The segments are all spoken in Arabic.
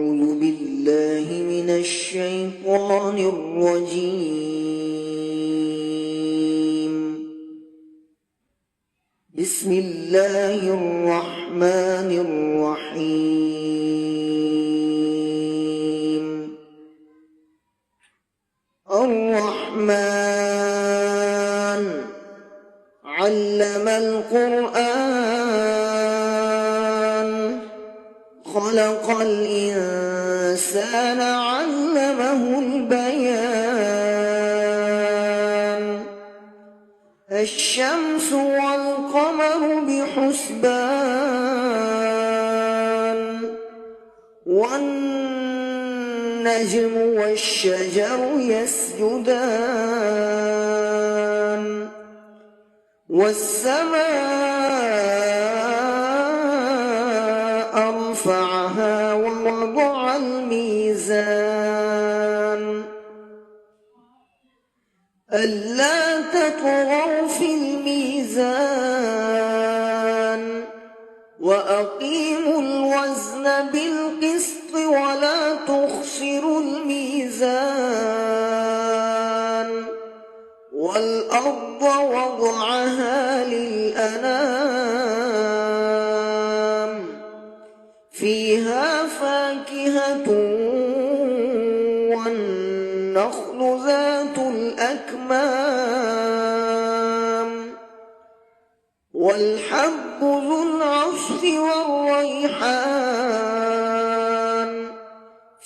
أعوذ بالله من الشيطان الرجيم. بسم الله الرحمن الرحيم. الرحمن علم القرآن خلق الإنسان علمه البيان. الشمس والقمر بحسبان والنجم والشجر يسجدان والسماء رفعها ووضع الميزان ألا تطغوا في الميزان وأقيموا الوزن بالقسط ولا تخسروا الميزان والأرض وضعها للأنام فيها فاكهة والنخل ذات الأكمام والحب ذو العصف والريحان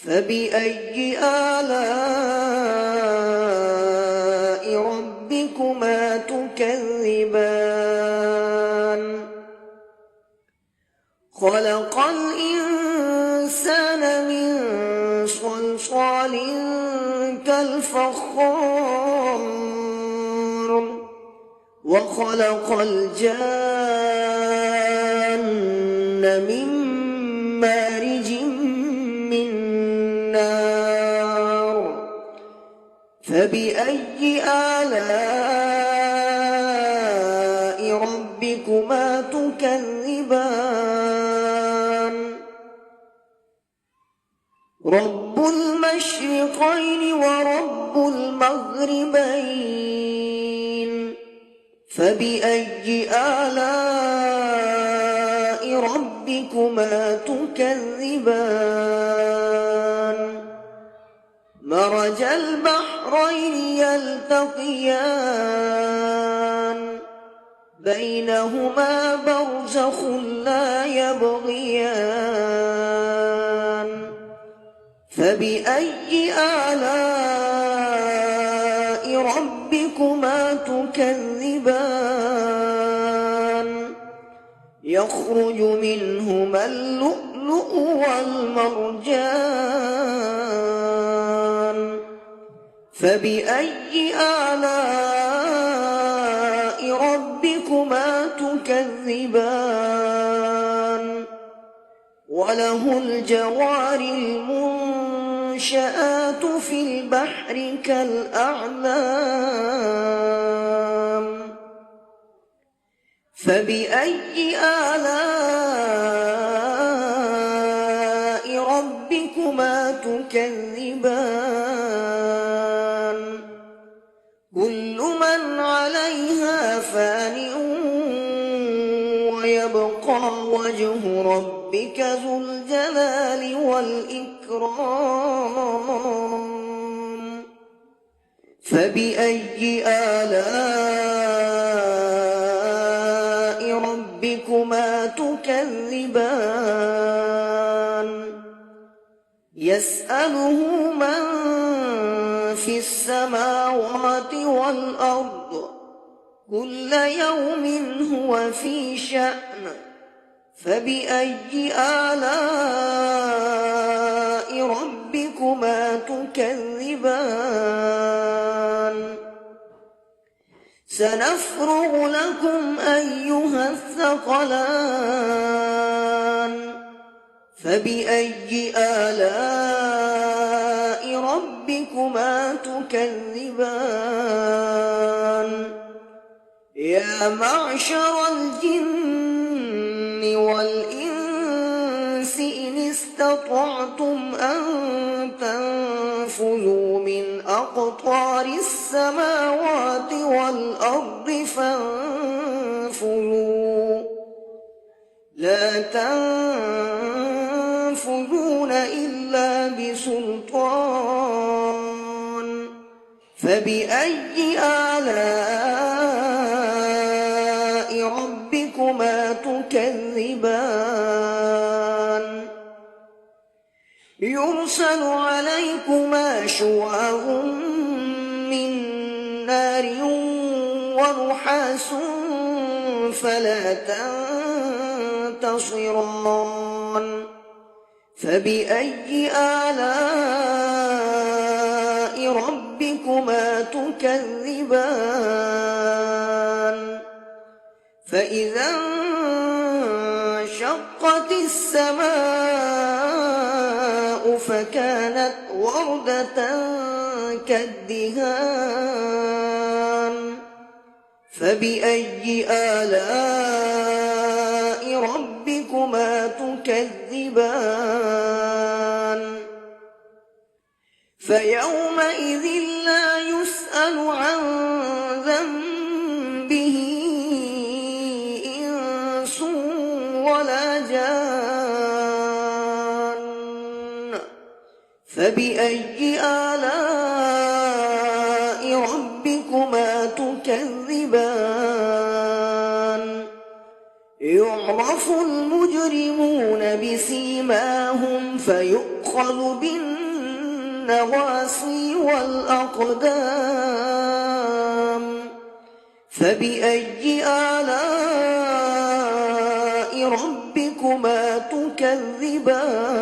فبأي آلاء ربكما تكذبان. خلق الإنسان من صلصال كالفخار وخلق الجان من مارج من نار فبأي آلاء ربكما تكذبان. رب المشرقين ورب المغربين فبأي آلاء ربكما تكذبان. مرج البحرين يلتقيان بينهما برزخ لا يبغيان فبأي آلاء ربكما تكذبان. يخرج منهما اللؤلؤ والمرجان فبأي آلاء ربكما تكذبان. وله الجوار المنشآت في البحر كالأعلام فبأي آلاء ربكما تكذبان. كل من عليها فان ويبقى وجه ربك ذو الجلال والإكرام فبأي آلاء ربكما تكذبان. يسأله من في السماوات والأرض كل يوم هو في شأن فبأي آلاء ربكما تكذبان. سنفرغ لكم أيها الثقلان فبأي آلاء ربكما تكذبان. يا معشر الجن والإنس إن استطعتم أن تنفذوا من أقطار السماوات والأرض فانفذوا لا تنفذون إلا بسلطان فبأي آلاء ربكما تكذبان يرسل عليكما شواظ من نار ونحاس فلا تنتصران فبأي آلاء ربكما تكذبان فإذا انشقت السماء فكانت وردة كالدهان فبأي آلاء ربكما تكذبان فيومئذ لا يسأل عن ذنبه إنس ولا جان فبأي آلاء ربكما تكذبان يعرف المجرمون بسيماهم فيؤخذ بالنواصي والأقدام فبأي آلاء ربكما تكذبان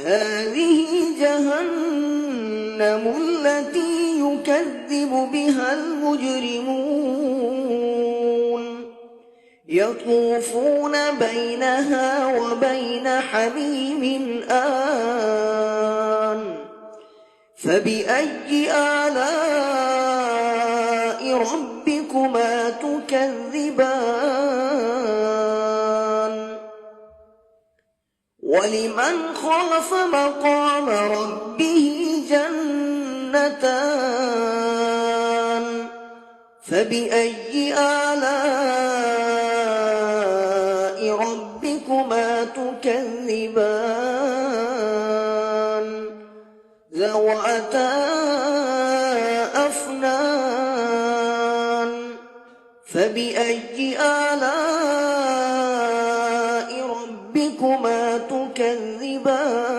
هذه جهنم التي يكذب بها المجرمون يطوفون بينها وبين حميم آن فبأي آلاء ربكما تكذبان ولمن خاف مقام ربه جنتان فبأي آلاء ربكما تكذبان ذواتا أفنان فبأي آلاء ربكما تكذبان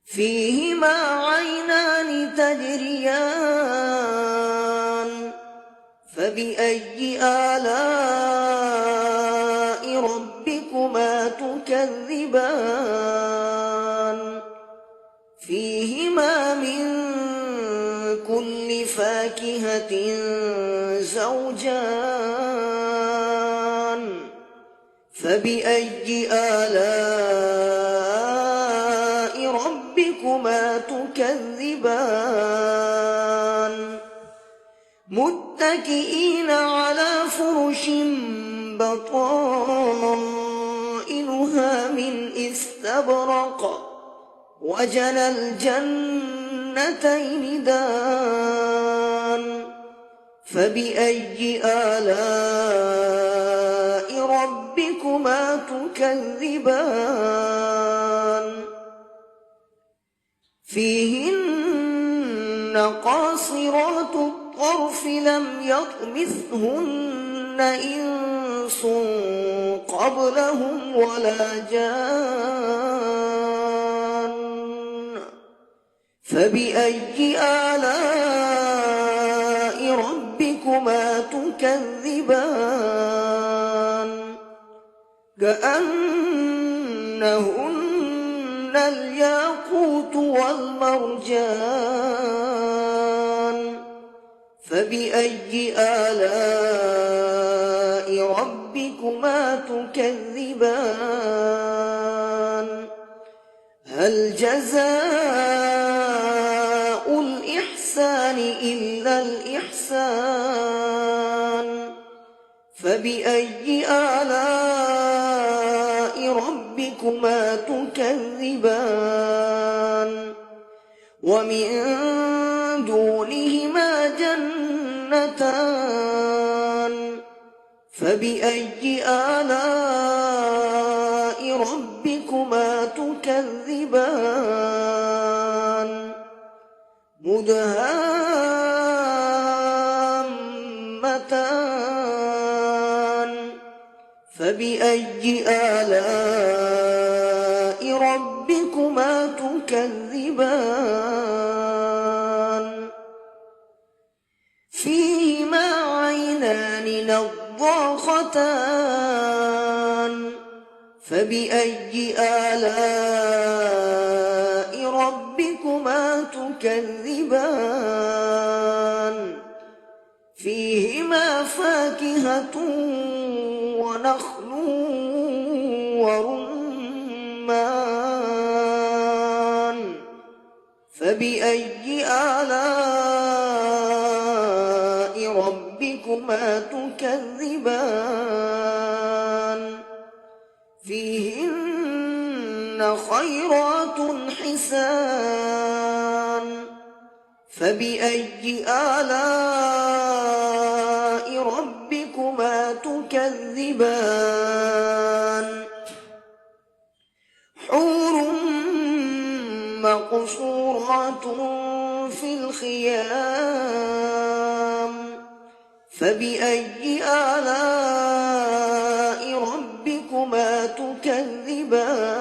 فيهما عينان تجريان فبأي آلاء ربكما تكذبان فيهما من كل فاكهة زوجان فبأي آلاء ربكما تكذبان متكئين على فرش بطائنها من استبرق وجنى الجنتين دان فبأي آلاء ربكما تكذبان فيهن قاصرات الطرف لم يطمثهن إنس قبلهم ولا جان فبأي آلاء ربكما تكذبان كأنهن الياقوت والمرجان فبأي آلاء ربكما تكذبان هل جزاء الإحسان إلا الإحسان فبأي آلاء ربكما تكذبان ومن دونهما جنتان فبأي آلاء ربكما تكذبان مدهامتان فبأي آلاء ربكما تكذبان فيهما عينان نضاختان فبأي آلاء ربكما تكذبان فيهما فاكهة ونخل ورمان فبأي آلاء ربكما تكذبان فيهن خيرات حسان فبأي آلاء ربكما تكذبان حور مقصورات في الخيام فبأي آلاء ربكما تكذبان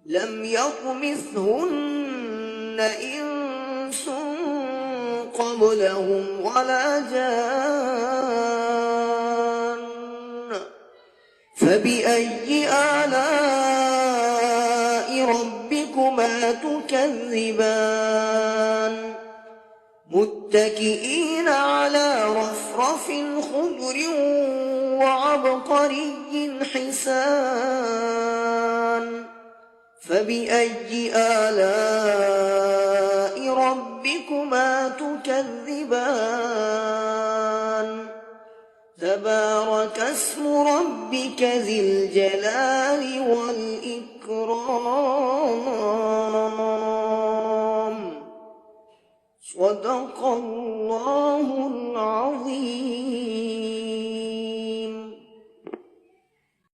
لم يطمثهن إنس قبلهم ولا جان فبأي آلاء ربكما تكذبان متكئين على رفرف خضر وعبقري حسان فبأي آلاء ربكما تكذبان تبارك اسم ربك ذي الجلال والإكرام